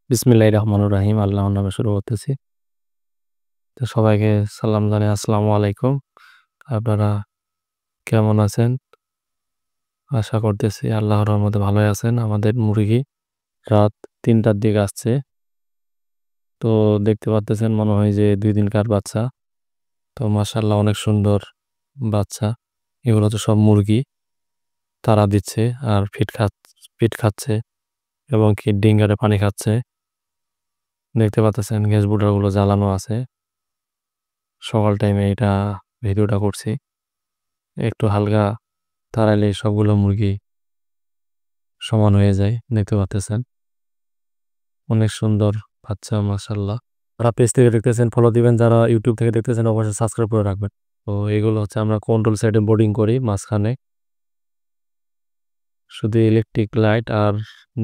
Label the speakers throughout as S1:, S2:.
S1: বিসমিল্লাহির রহমানির রহিম। আল্লাহর নামে শুরু করতেছি। তো সবাইকে সালাম জানাই, আসসালামু আলাইকুম। আপনারা কেমন আছেন? আশা করতেছি আল্লাহর রহমতে ভালোই আছেন। আমাদের মুরগি রাত ৩টার দিকে আসছে। তো দেখতে পাচ্তেছেন মনে হয় যে ২ দিনকার বাচ্চা। তো মাশাআল্লাহ অনেক সুন্দর বাচ্চা। এগুলো তো সব মুরগি। তারা দিচ্ছে আর ফিড খাচ্ছে এবং কি ডিঙ্গারে পানি খাচ্ছে। দেখতে পাচ্তেছেন গ্যাস বুটারগুলো জ্বালানো আছে। সকাল টাইমে এটা ভিডিওটা করছি। একটু হালকা তাড়াইলে সবগুলো মুরগি সমান হয়ে যায়। দেখতে পাচ্তেছেন অনেক সুন্দর বাচ্চা মাশাআল্লাহ। যারা পেজ থেকে দেখতেছেন ফলো দিবেন, যারা ইউটিউব থেকে দেখতেছেন অবশ্যই সাবস্ক্রাইব করে রাখবেন। তো এগুলো হচ্ছে আমরা কন্ট্রোল সাইডে বোর্ডিং করি, মাঝখানে শুধু ইলেকট্রিক লাইট আর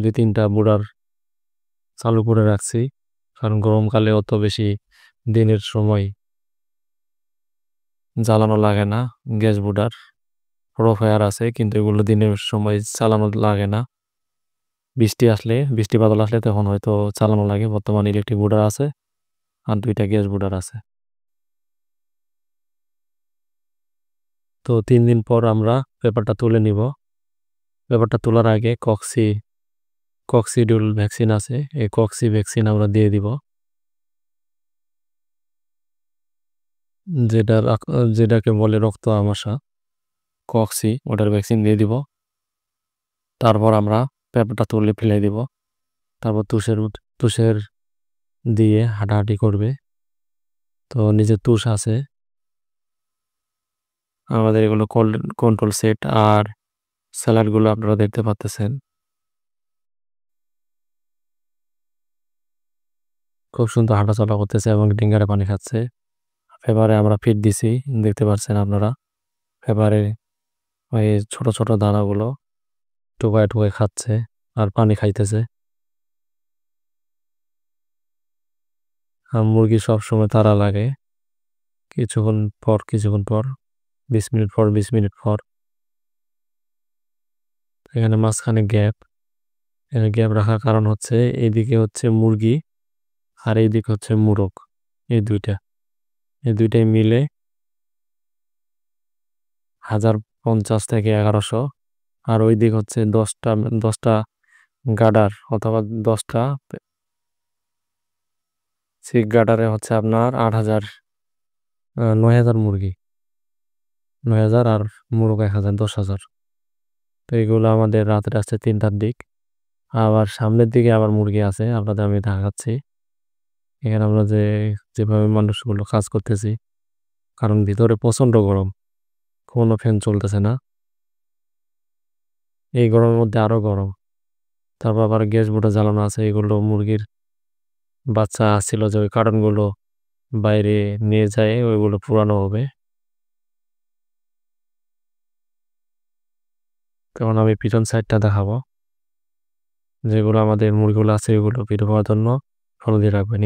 S1: ২-৩টা বুডার চালু করে রাখছি, কারণ গরমকালে অত বেশি দিনের সময় জ্বালানো লাগে না। গ্যাস বুডার ফায়ার আছে, কিন্তু এগুলো দিনের সময় চালানো লাগে না। বৃষ্টি বাদল আসলে তখন হয়তো চালানো লাগে। বর্তমানে ইলেকট্রিক বুডার আছে আর 2টা গ্যাস বুডার আছে। তো 3 দিন পর আমরা পেপারটা তুলে নিব। পেপারটা তোলার আগে কক্সিডিউল ভ্যাকসিন আছে, এই কক্সি ভ্যাকসিন আমরা দিয়ে দিব, যেটাকে বলে রক্ত আমাশা। কক্সি ওটার ভ্যাকসিন দিয়ে দিব। তারপর আমরা পেপারটা তুলে ফেলে দিব। তারপর তুষের দিয়ে হাঁটাহাঁটি করবে। তো নিজের তুষ আছে। আমাদের এগুলো কন্ট্রোল সেট আর স্যালাডগুলো আপনারা দেখতে পাচ্তেছেন। খুব সুন্দর হাঁটাচলা করতেছে এবং ডিঙ্গারে পানি খাচ্ছে। ফেবারে আমরা ফিড দিছি, দেখতে পাচ্ছেন আপনারা। ফেবারে ওই ছোট ছোট দানাগুলো টুকায় টুকায় খাচ্ছে আর পানি খাইতেছে। আর মুরগি সবসময় তাড়া লাগে, কিছুক্ষণ পর 20 মিনিট পর 20 মিনিট পর। এখানে মাঝখানে গ্যাপ। এখানে গ্যাপ রাখার কারণ হচ্ছে এইদিকে হচ্ছে মুরগি আর এইদিকে হচ্ছে মুরগ। এই দুইটাই মিলে 1050 থেকে 1100। আর ওই দিক হচ্ছে 10টা গাডার অথবা 10টা সিক গাডারে হচ্ছে আপনার 8000 9000 মুরগি, 9000 আর মুরগ 1000, 10,000। তো এইগুলো আমাদের রাত্রে আসছে 3টার দিক। আবার সামনের দিকে আবার মুরগি আছে, আপনাদের আমি দেখাচ্ছি। এখানে আমরা যেভাবে মানুষগুলো কাজ করতেছি, কারণ ভিতরে প্রচন্ড গরম, কোনো ফ্যান চলতেছে না। এই গরমের মধ্যে আরো গরম। তারপর আবার গ্যাস বোটা জ্বালানো আছে। এগুলো মুরগির বাচ্চা আসছিল, যে ওই কার্টনগুলো বাইরে নিয়ে যায়, ওইগুলো পুরানো হবে। তখন আমি পিছন সাইডটা দেখাবো, যেগুলো আমাদের মুরগিগুলো আছে, এগুলো ভিডিও পাওয়ার জন্য ফলো দিয়ে রাখবেন।